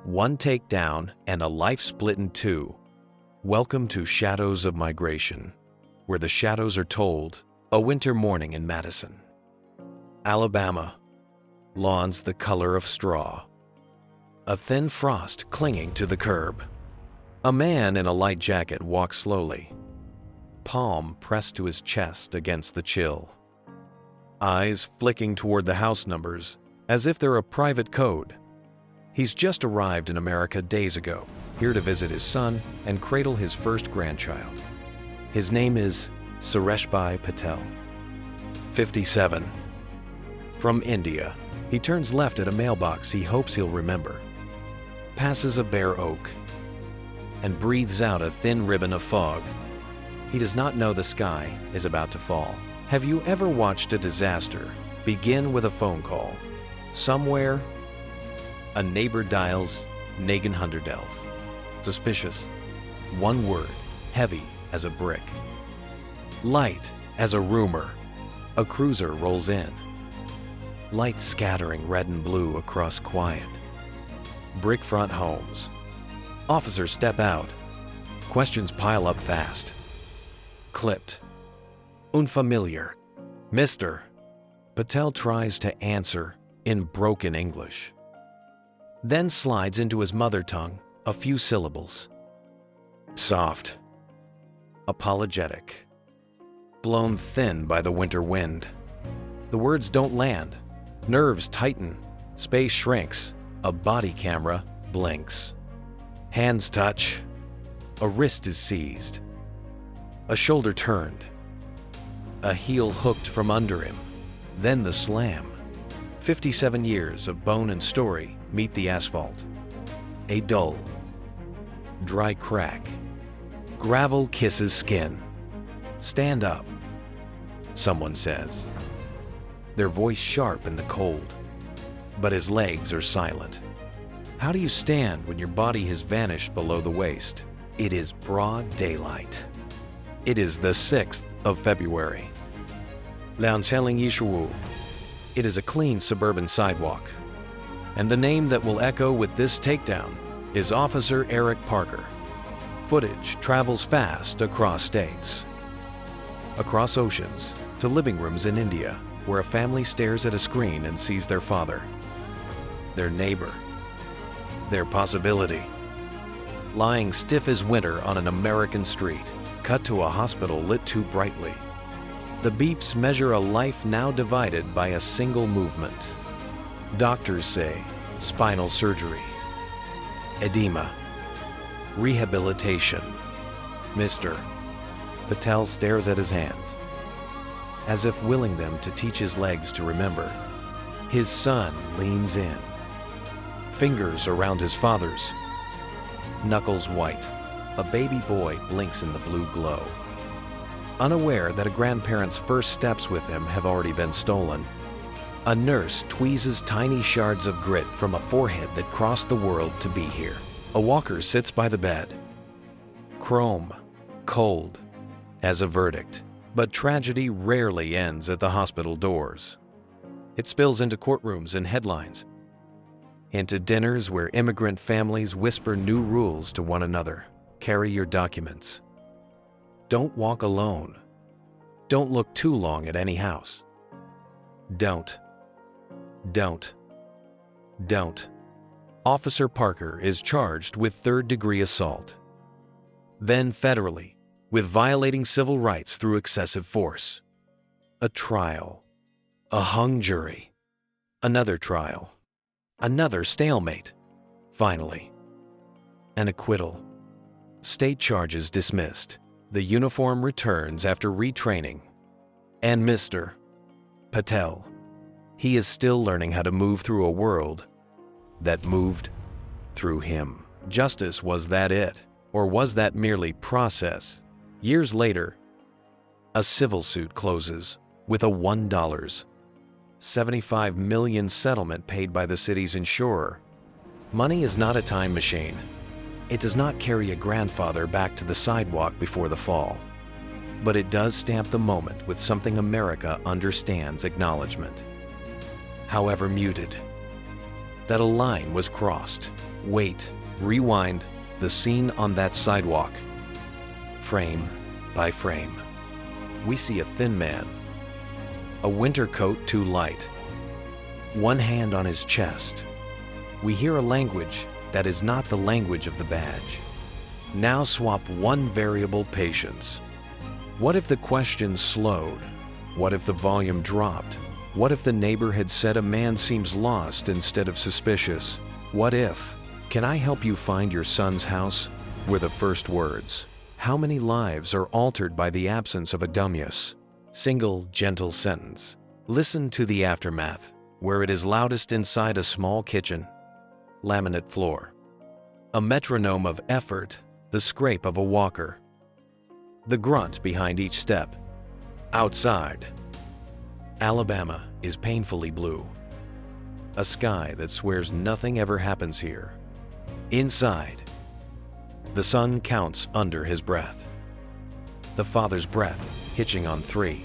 One takedown and a life split in two. Welcome to Shadows of Migration, where the shadows are told. A winter morning in Madison, Alabama. Lawns the color of straw. A thin frost clinging to the curb. A man in a light jacket walks slowly, palm pressed to his chest against the chill. Eyes flicking toward the house numbers as if they're a private code. He's just arrived in America days ago, here to visit his son and cradle his first grandchild. His name is Sureshbhai Patel, 57. From India, he turns left at a mailbox he hopes he'll remember, passes a bare oak, and breathes out a thin ribbon of fog. He does not know the sky is about to fall. Have you ever watched a disaster begin with a phone call? Somewhere, a neighbor dials Nagin Hunderdelf. Suspicious. One word, heavy as a brick. Light as a rumor. A cruiser rolls in. Lights scattering red and blue across quiet. Brick front homes. Officers step out. Questions pile up fast. Clipped. Unfamiliar. Mr. Patel tries to answer in broken English, then slides into his mother tongue a few syllables. Soft. Apologetic. Blown thin by the winter wind. The words don't land. Nerves tighten. Space shrinks. A body camera blinks. Hands touch. A wrist is seized. A shoulder turned. A heel hooked from under him. Then the slam. 57 years of bone and story meet the asphalt. A dull, dry crack. Gravel kisses skin. Stand up, someone says, their voice sharp in the cold. But his legs are silent. How do you stand when your body has vanished below the waist? It is broad daylight. It is the 6th of February. Retelling. It is a clean suburban sidewalk. And the name that will echo with this takedown is Officer Eric Parker. Footage travels fast across states, across oceans, to living rooms in India, where a family stares at a screen and sees their father, their neighbor, their possibility. Lying stiff as winter on an American street, cut to a hospital lit too brightly. The beeps measure a life now divided by a single movement. Doctors say spinal surgery, edema, rehabilitation. Mr. Patel stares at his hands, as if willing them to teach his legs to remember. His son leans in, fingers around his father's, knuckles white. A baby boy blinks in the blue glow. Unaware that a grandparent's first steps with him have already been stolen, a nurse tweezes tiny shards of grit from a forehead that crossed the world to be here. A walker sits by the bed, chrome, cold, as a verdict. But tragedy rarely ends at the hospital doors. It spills into courtrooms and headlines, into dinners where immigrant families whisper new rules to one another. Carry your documents. Don't walk alone. Don't look too long at any house. Don't. Officer Parker is charged with third-degree assault. Then federally, with violating civil rights through excessive force. A trial. A hung jury. Another trial. Another stalemate. Finally, an acquittal. State charges dismissed. The uniform returns after retraining. And Mr. Patel, he is still learning how to move through a world that moved through him. Justice, was that it? Or was that merely process? Years later, a civil suit closes with a $1.75 million settlement paid by the city's insurer. Money is not a time machine. It does not carry a grandfather back to the sidewalk before the fall. But it does stamp the moment with something America understands acknowledgement. However muted, that a line was crossed, Wait, rewind the scene on that sidewalk. Frame by frame. We see a thin man, a winter coat too light, one hand on his chest. We hear a language that is not the language of the badge. Now swap one variable: patience. What if the question slowed? What if the volume dropped? What if the neighbor had said a man seems lost instead of suspicious? What if, "Can I help you find your son's house?" were the first words. How many lives are altered by the absence of a dumb-yes? Single, gentle sentence. Listen to the aftermath, where it is loudest inside a small kitchen. Laminate floor. A metronome of effort, the scrape of a walker. The grunt behind each step. Outside, Alabama is painfully blue. A sky that swears nothing ever happens here. Inside, the son counts under his breath. The father's breath hitching on 3.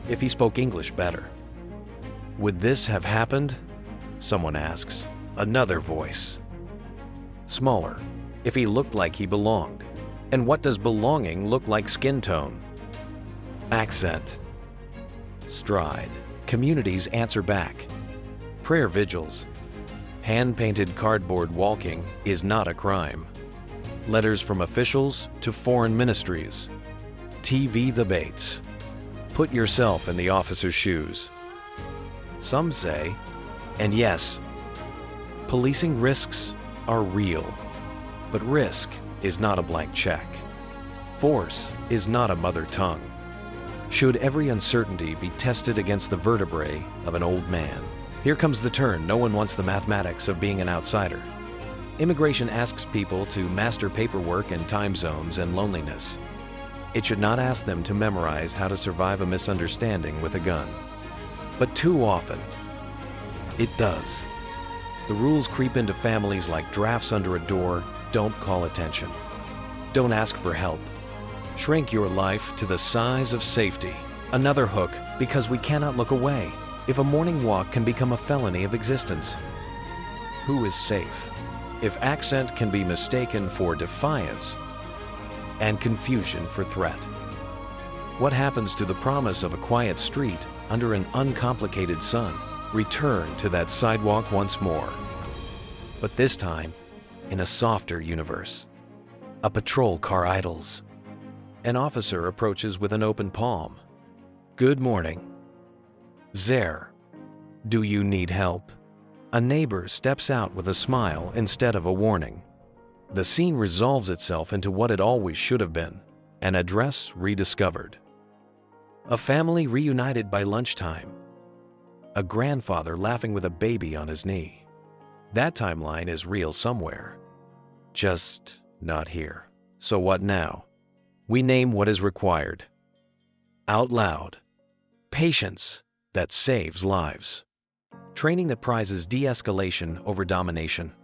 If he spoke English better. Would this have happened? Someone asks. Another voice. Smaller. If he looked like he belonged. And what does belonging look like skin tone? Accent. Stride. Communities answer back. Prayer vigils. Hand-painted cardboard walking is not a crime. Letters from officials to foreign ministries. TV debates. Put yourself in the officer's shoes. Some say, and yes, policing risks are real, but risk is not a blank check. Force is not a mother tongue. Should every uncertainty be tested against the vertebrae of an old man? Here comes the turn. No one wants the mathematics of being an outsider. Immigration asks people to master paperwork and time zones and loneliness. It should not ask them to memorize how to survive a misunderstanding with a gun. But too often, it does. The rules creep into families like drafts under a door. Don't call attention. Don't ask for help. Shrink your life to the size of safety. Another hook, because we cannot look away. If a morning walk can become a felony of existence, who is safe? If accent can be mistaken for defiance and confusion for threat? What happens to the promise of a quiet street under an uncomplicated sun? Return to that sidewalk once more. But this time, in a softer universe. A patrol car idles. An officer approaches with an open palm. Good morning. There. Do you need help? A neighbor steps out with a smile instead of a warning. The scene resolves itself into what it always should have been, an address rediscovered. A family reunited by lunchtime. A grandfather laughing with a baby on his knee. That timeline is real somewhere. Just not here. So what now? We name what is required. Out loud. Patience that saves lives. Training that prizes de-escalation over domination.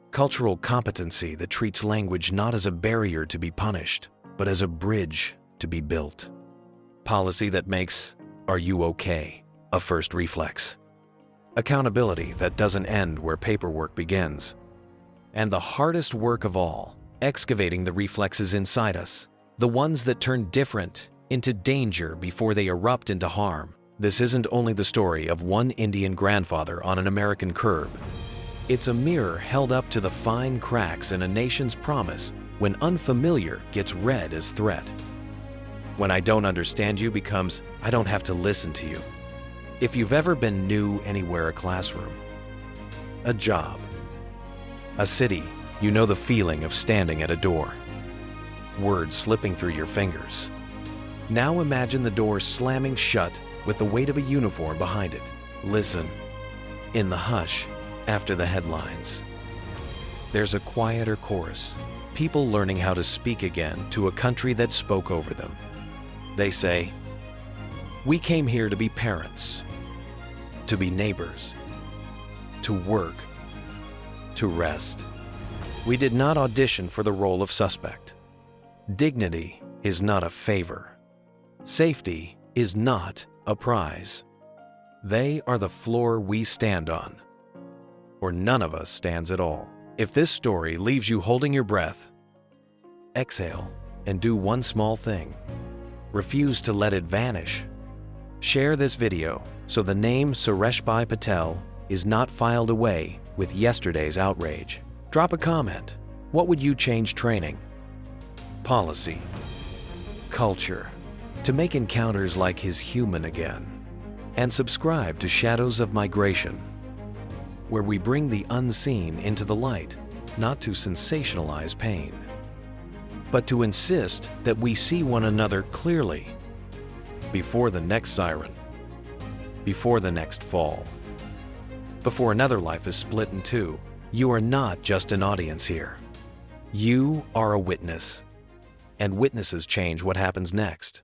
Cultural competency that treats language not as a barrier to be punished, but as a bridge to be built. Policy that makes "Are you okay?" a first reflex. Accountability that doesn't end where paperwork begins. And the hardest work of all, excavating the reflexes inside us, the ones that turn different into danger before they erupt into harm. This isn't only the story of one Indian grandfather on an American curb. It's a mirror held up to the fine cracks in a nation's promise when unfamiliar gets read as threat. When I don't understand you becomes I don't have to listen to you. If you've ever been new anywhere, a classroom, a job, a city, you know the feeling of standing at a door. Words slipping through your fingers. Now imagine the door slamming shut with the weight of a uniform behind it. Listen. In the hush, after the headlines, there's a quieter chorus. People learning how to speak again to a country that spoke over them. They say, "We came here to be parents, to be neighbors, to work, to rest. We did not audition for the role of suspect. Dignity is not a favor. Safety is not a prize. They are the floor we stand on, or none of us stands at all." If this story leaves you holding your breath, exhale and do one small thing. Refuse to let it vanish. Share this video so the name Sureshbhai Patel is not filed away with yesterday's outrage. Drop a comment. What would you change training, policy, culture to make encounters like his human again? And subscribe to Shadows of Migration, where we bring the unseen into the light, not to sensationalize pain, but to insist that we see one another clearly before the next siren, before the next fall, before another life is split in two. You are not just an audience here. You are a witness, and witnesses change what happens next.